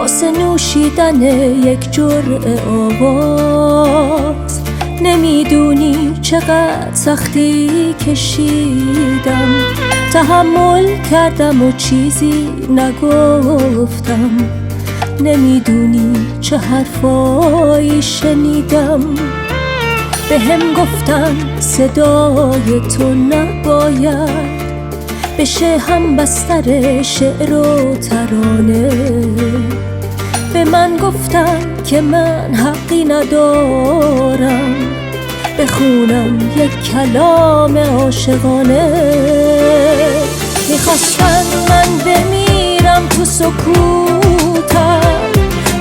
واسه نوشیدن یک جرعه آواز. نمیدونی چقدر سختی کشیدم، تحمل کردم و چیزی نگفتم. نمیدونی چه حرفایی شنیدم، به هم گفتن صدای تو نباید بشه هم بستر شعر و ترانه. به من گفتن که من حقی ندارم بخونم یک کلام عاشقانه. میخواستن من بمیرم تو سکوتم،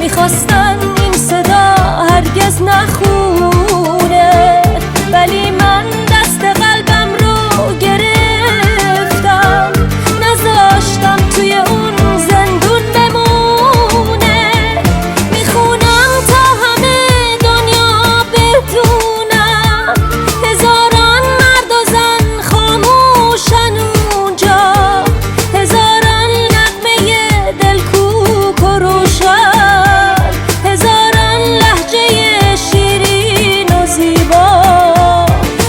میخواستن این صدا هرگز نخونه، ولی من دست قلبم رو گرفتم، نذاشتم توی اون زندون بمونه. میخونم تا همه دنیا بدونم، هزاران مرد و زن خاموشن اونجا، هزاران نغمه دلکوک و روشن، هزاران لهجه شیرین و زیبا.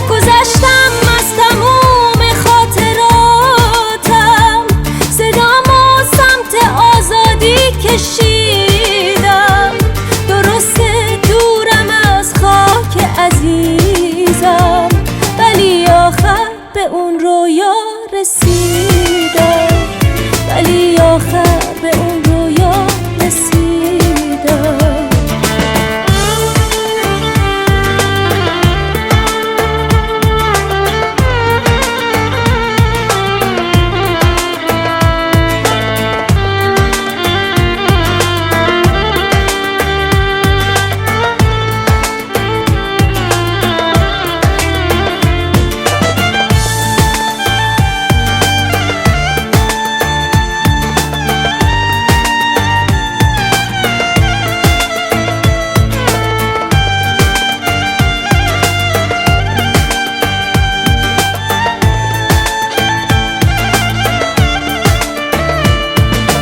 گذشتم از تموم خاطراتم، صدامو سمت آزادی کشیدم. درسته دورم از خاک عزیزم، ولی آخر به اون رویا رسیدم، ولی آخر به اون رویا رسیدم.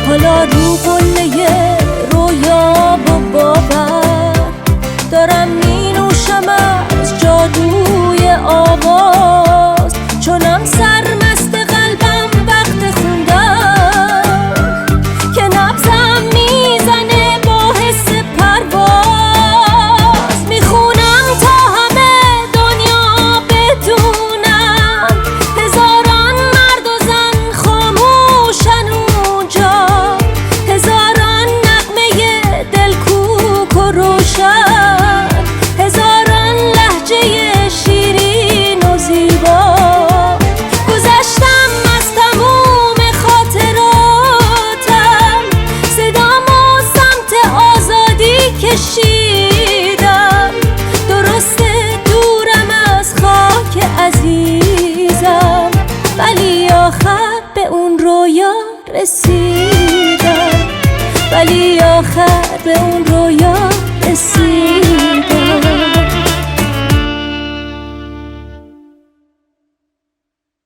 حالا رو قله رویا و باور دارم می نوشم از جادوی آواز، چونم سرمست قلبم وقت خوندن که نبضم میزنه با حس پرواز. میخونم تا همه دنیا بدونن، هزاران مرد و زن خاموشن اونجا، هزاران نغمه دلکوک و روشن، هزاران لهجه شیرین و زیبا. گذشتم از تموم خاطراتم، صدامو سمت آزادی کشیدم. درسته دورم از خاک عزیزم، ولی آخر به اون رویا رسیدم، ولی آخر به اون رویا رسیدم.